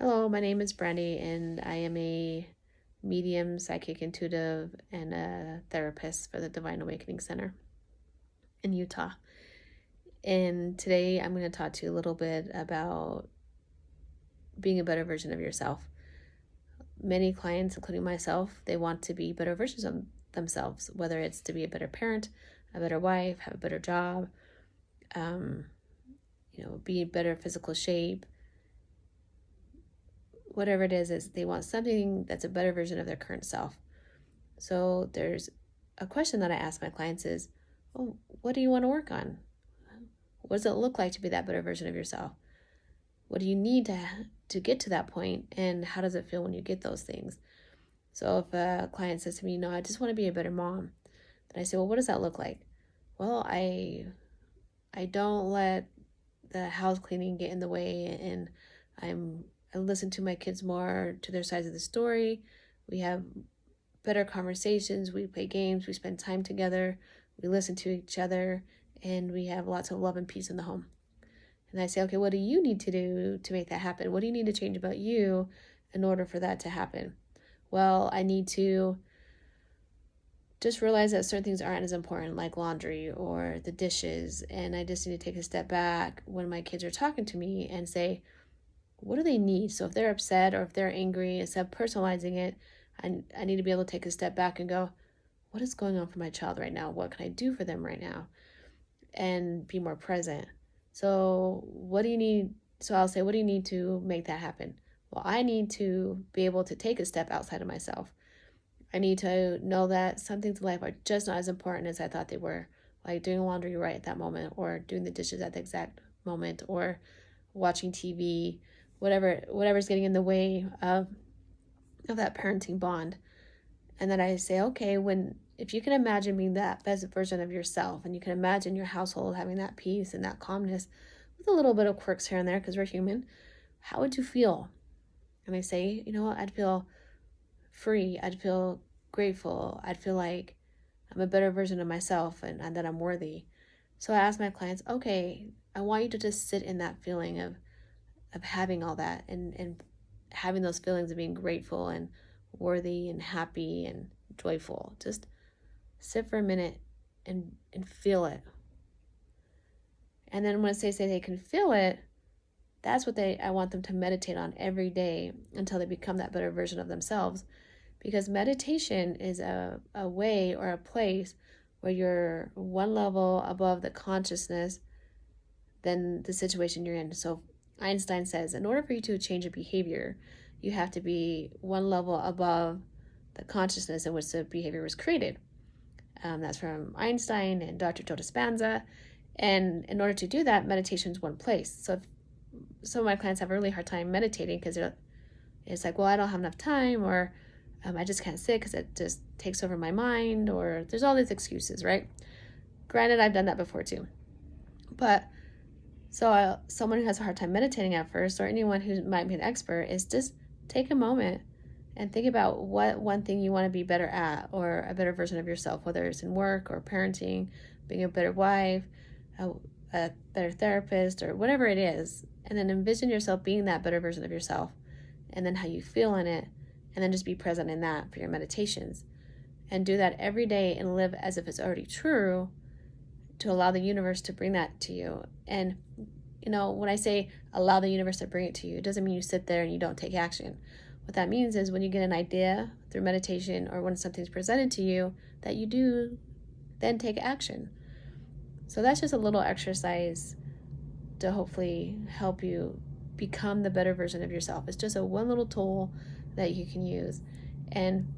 Hello, my name is Brandy, and I am a medium, psychic, intuitive, and a therapist for the Divine Awakening Center in Utah. And today I'm going to talk to you a little bit about being a better version of yourself. Many clients, including myself, they want to be better versions of themselves, whether it's to be a better parent, a better wife, have a better job, um, be in better physical shape. Whatever it is they want something that's a better version of their current self. So there's a question that I ask my clients is, oh, what do you want to work on? What does it look like to be that better version of yourself? What do you need to get to that point, and how does it feel when you get those things? So if a client says to me, no, I just want to be a better mom, then I say, well, what does that look like? Well, I don't let the house cleaning get in the way, and I listen to my kids more to their sides of the story. We have better conversations, we play games, we spend time together, we listen to each other, and we have lots of love and peace in the home. And I say, okay, what do you need to do to make that happen? What do you need to change about you in order for that to happen? Well, I need to just realize that certain things aren't as important, like laundry or the dishes, and I just need to take a step back when my kids are talking to me and say, what do they need? So if they're upset or if they're angry, instead of personalizing it, I need to be able to take a step back and go, what is going on for my child right now? What can I do for them right now? And be more present. So what do you need? So I'll say, what do you need to make that happen? Well, I need to be able to take a step outside of myself. I need to know that some things in life are just not as important as I thought they were, like doing laundry right at that moment, or doing the dishes at the exact moment, or watching TV, whatever's getting in the way of that parenting bond. And then I say, okay, if you can imagine being that best version of yourself, and you can imagine your household having that peace and that calmness with a little bit of quirks here and there because we're human, how would you feel? And I say, you know what, I'd feel free, I'd feel grateful, I'd feel like I'm a better version of myself, and that I'm worthy. So I ask my clients, okay, I want you to just sit in that feeling of having all that, and having those feelings of being grateful and worthy and happy and joyful. Just sit for a minute and feel it. And then once they say they can feel it, that's what I want them to meditate on every day until they become that better version of themselves. Because meditation is a way or a place where you're one level above the consciousness than the situation you're in. So Einstein says, in order for you to change a behavior, you have to be one level above the consciousness in which the behavior was created. That's from Einstein and Dr. Joe Dispenza. And in order to do that, meditation is one place. So if some of my clients have a really hard time meditating because it's like, well, I don't have enough time, or I just can't sit because it just takes over my mind, or there's all these excuses, right? Granted, I've done that before too. But someone who has a hard time meditating at first, or anyone who might be an expert, is just take a moment and think about what one thing you want to be better at, or a better version of yourself, whether it's in work or parenting, being a better wife, a better therapist, or whatever it is. And then envision yourself being that better version of yourself, and then how you feel in it, and then just be present in that for your meditations. And do that every day and live as if it's already true, to allow the universe to bring that to you. And when I say allow the universe to bring it to you, it doesn't mean you sit there and you don't take action. What that means is when you get an idea through meditation, or when something's presented to you, that you do then take action. So that's just a little exercise to hopefully help you become the better version of yourself. It's just one little tool that you can use. And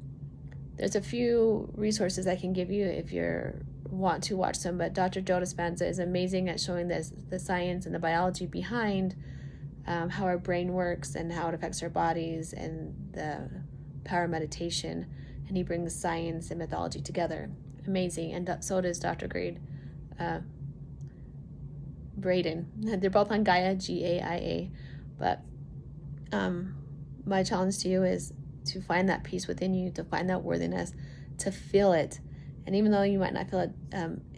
there's a few resources I can give you if you want to watch them, but Dr. Joe Dispenza is amazing at showing the science and the biology behind how our brain works and how it affects our bodies, and the power of meditation. And he brings science and mythology together. Amazing. And so does Dr. Braden. They're both on Gaia, Gaia. But my challenge to you is to find that peace within you, to find that worthiness, to feel it. And even though you might not feel it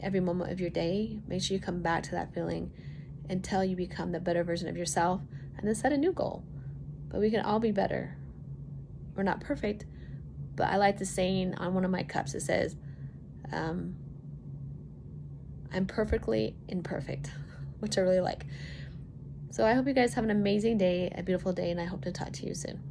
every moment of your day, make sure you come back to that feeling until you become the better version of yourself, and then set a new goal. but we can all be better. We're not perfect, but I like the saying on one of my cups. It says, I'm perfectly imperfect, which I really like. So I hope you guys have an amazing day, a beautiful day, and I hope to talk to you soon.